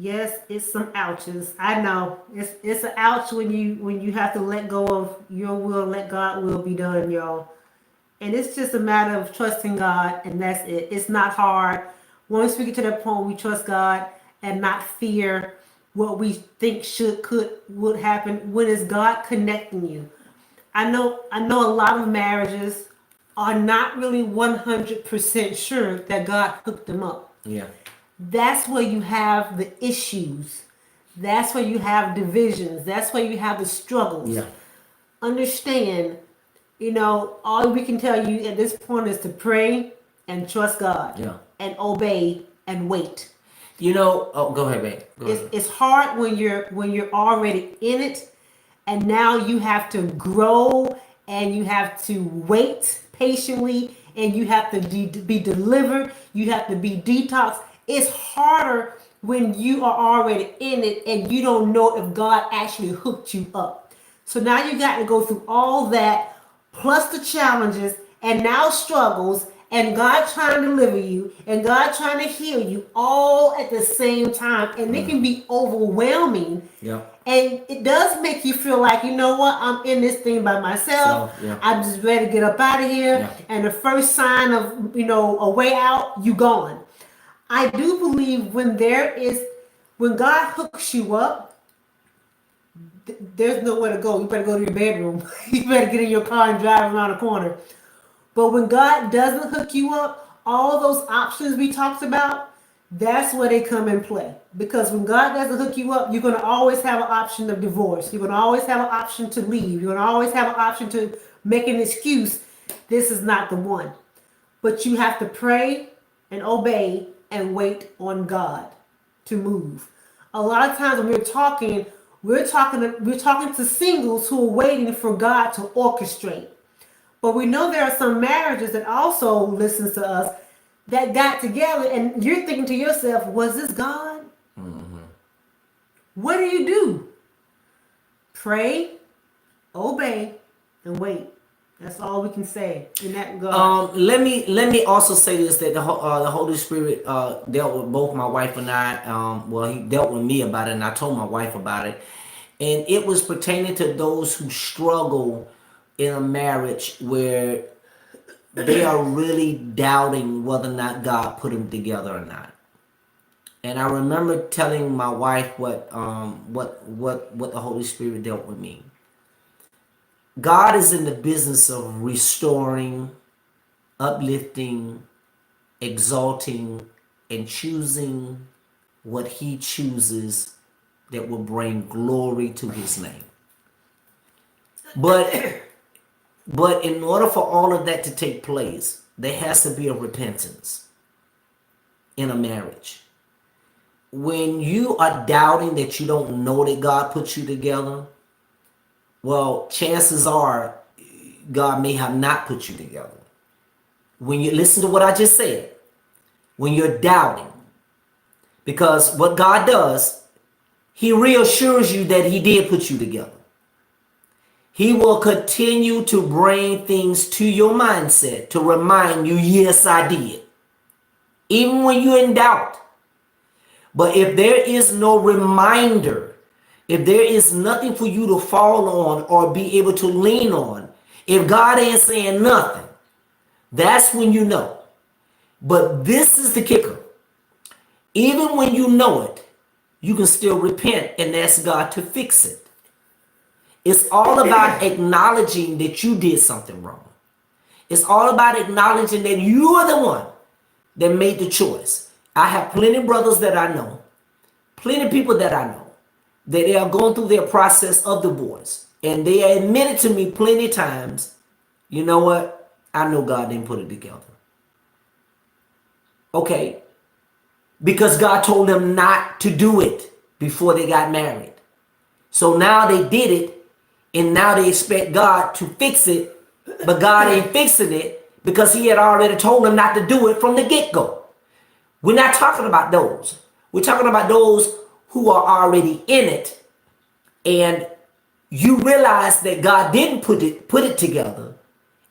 Yes, it's some ouches. I know. It's an ouch when you have to let go of your will, let God will be done, y'all. And it's just a matter of trusting God, and that's it. It's not hard. Once we get to that point, we trust God and not fear what we think should, could, would happen. When is God connecting you? I know a lot of marriages are not really 100% sure that God hooked them up. Yeah. That's where you have the issues. That's where you have divisions. That's where you have the struggles. Yeah. Understand, all we can tell you at this point is to pray and trust God Yeah. and obey and wait. Oh, go ahead, babe. Go It's, ahead. it's hard when you're already in it, and now you have to grow and you have to wait patiently and you have to be delivered. You have to be detoxed. It's harder when you are already in it and you don't know if God actually hooked you up. So now you got to go through all that plus the challenges and now struggles and God trying to deliver you and God trying to heal you all at the same time. And it can be overwhelming. Yeah. And it does make you feel like, you know what, I'm in this thing by myself. So, yeah. I'm just ready to get up out of here. Yeah. And the first sign of, a way out, you gone. I do believe when God hooks you up, there's nowhere to go. You better go to your bedroom. You better get in your car and drive around the corner. But when God doesn't hook you up, all those options we talked about, that's where they come in play. Because when God doesn't hook you up, you're going to always have an option of divorce. You're going to always have an option to leave. You're going to always have an option to make an excuse. This is not the one. But you have to pray and obey and wait on God to move. A lot of times when we're talking to singles who are waiting for God to orchestrate. But we know there are some marriages that also listens to us that got together, and you're thinking to yourself, was this God? Mm-hmm. What do you do? Pray, obey, and wait. That's all we can say in that regard. Let me also say this, that the Holy Spirit dealt with both my wife and I. Well, he dealt with me about it, and I told my wife about it, and it was pertaining to those who struggle in a marriage where they are really doubting whether or not God put them together or not. And I remember telling my wife what the Holy Spirit dealt with me. God is in the business of restoring, uplifting, exalting, and choosing what he chooses that will bring glory to his name. But in order for all of that to take place, there has to be a repentance in a marriage. When you are doubting that you don't know that God put you together, well, chances are God may have not put you together. When you listen to what I just said, when you're doubting, because what God does, he reassures you that he did put you together. He will continue to bring things to your mindset to remind you, yes, I did. Even when you're in doubt. But if there is no reminder, if there is nothing for you to fall on or be able to lean on, if God ain't saying nothing, that's when you know. But this is the kicker. Even when you know it, you can still repent and ask God to fix it. It's all about acknowledging that you did something wrong. It's all about acknowledging that you are the one that made the choice. I have plenty of brothers that I know, plenty of people that I know, that they are going through their process of divorce. And they admitted to me plenty of times, you know what? I know God didn't put it together. Okay. Because God told them not to do it before they got married. So now they did it, and now they expect God to fix it, but God ain't fixing it because he had already told them not to do it from the get-go. We're not talking about those. We're talking about those who are already in it, and you realize that God didn't put it together.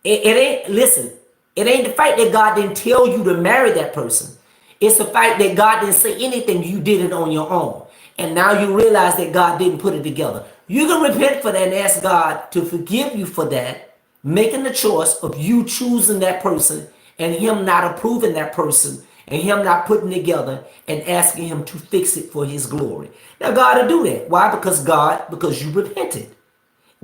It ain't, listen, it ain't the fact that God didn't tell you to marry that person. It's the fact that God didn't say anything, you did it on your own. And now you realize that God didn't put it together. You can repent for that and ask God to forgive you for that, making the choice of you choosing that person and Him not approving that person and Him not putting together and asking Him to fix it for His glory. Now God will do that. Why? Because you repented.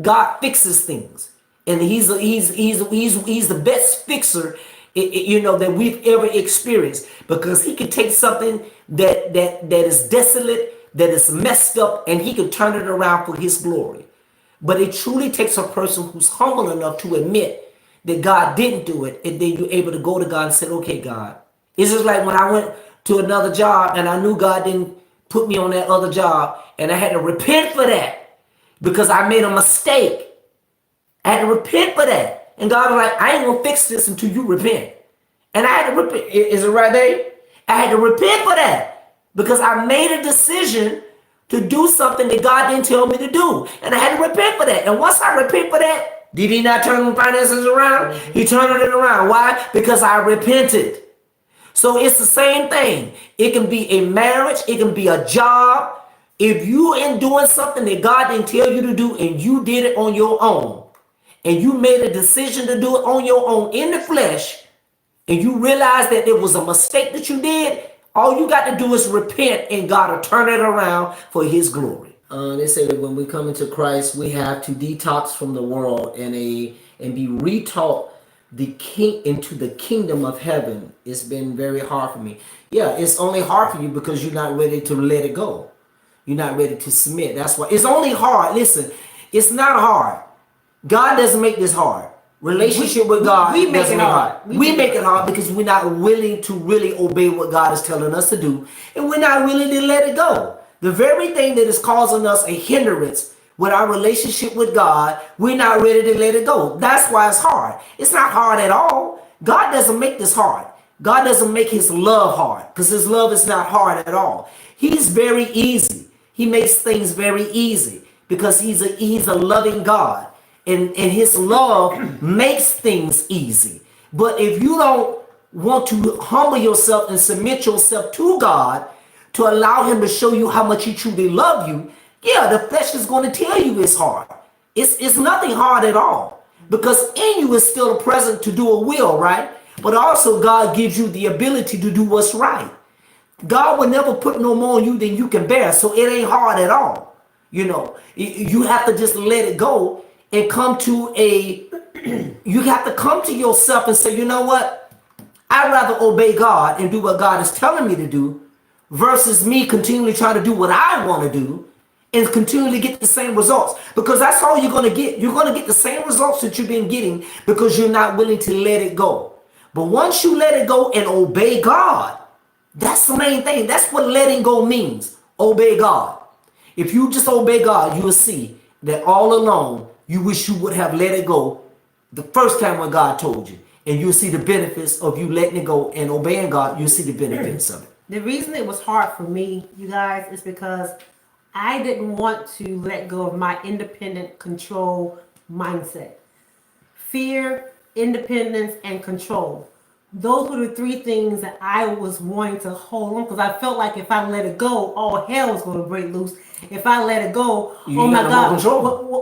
God fixes things, and he's the best fixer, that we've ever experienced, because He can take something that is desolate, that is messed up, and He can turn it around for His glory. But it truly takes a person who's humble enough to admit that God didn't do it, and then you're able to go to God and say, "Okay, God." It's just like when I went to another job and I knew God didn't put me on that other job, and I had to repent for that because I made a mistake. I had to repent for that. And God was like, "I ain't gonna fix this until you repent." And I had to repent. Is it right there? I had to repent for that because I made a decision to do something that God didn't tell me to do. And I had to repent for that. And once I repent for that, did He not turn my finances around? He turned it around. Why? Because I repented. So it's the same thing. It can be a marriage. It can be a job. If you in doing something that God didn't tell you to do and you did it on your own, and you made a decision to do it on your own in the flesh, and you realize that it was a mistake that you did, all you got to do is repent, and God will turn it around for His glory. They say that when we come into Christ, we have to detox from the world and be retaught into the kingdom of heaven. It's been very hard for me. Yeah, it's only hard for you because you're not ready to let it go. You're not ready to submit. That's why it's only hard. Listen, it's not hard. God doesn't make this hard. Relationship with God, we make it hard. We make it hard because we're not willing to really obey what God is telling us to do, and we're not willing to let it go. The very thing that is causing us a hindrance with our relationship with God, we're not ready to let it go. That's why it's hard. It's not hard at all. God doesn't make this hard. God doesn't make His love hard, because His love is not hard at all. He's very easy. He makes things very easy because He's a loving God. And His love makes things easy. But if you don't want to humble yourself and submit yourself to God to allow Him to show you how much He truly loves you, yeah, the flesh is going to tell you it's hard. It's nothing hard at all, because in you is still a present to do a will, right? But also God gives you the ability to do what's right. God will never put no more on you than you can bear, so it ain't hard at all. You have to just let it go and you have to come to yourself and say, "You know what? I'd rather obey God and do what God is telling me to do versus me continually trying to do what I want to do and continually get the same results." Because that's all you're going to get. You're going to get the same results that you've been getting because you're not willing to let it go. But once you let it go and obey God, that's the main thing. That's what letting go means. Obey God. If you just obey God, you will see that all along you wish you would have let it go the first time when God told you. And you'll see the benefits of you letting it go and obeying God. You'll see the benefits of it. The reason it was hard for me, you guys, is because I didn't want to let go of my independent control mindset. Fear, independence, and control. Those were the three things that I was wanting to hold on, because I felt like if I let it go, all hell was going to break loose. If I let it go, oh my God,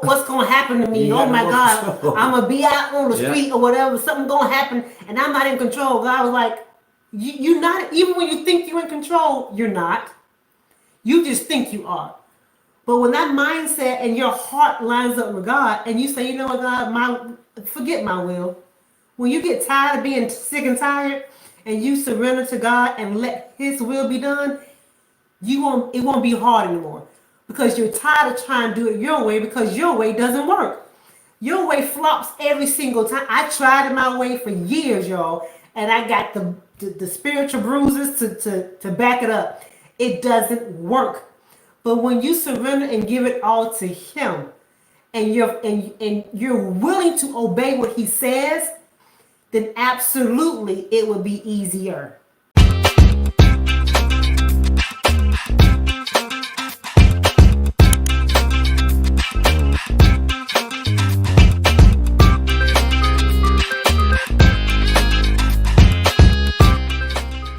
what's going to happen to me? Oh my God, I'm going to be out on the street or whatever. Something's going to happen and I'm not in control. God was like, you're not, even when you think you're in control, you're not. You just think you are. But when that mindset and your heart lines up with God and you say, "You know what, God, forget my will." When you get tired of being sick and tired and you surrender to God and let His will be done, it won't be hard anymore, because you're tired of trying to do it your way, because your way doesn't work. Your way flops every single time. I tried it my way for years, y'all, and I got the spiritual bruises to back it up. It doesn't work. But when you surrender and give it all to Him, and you're willing to obey what He says, then absolutely it will be easier.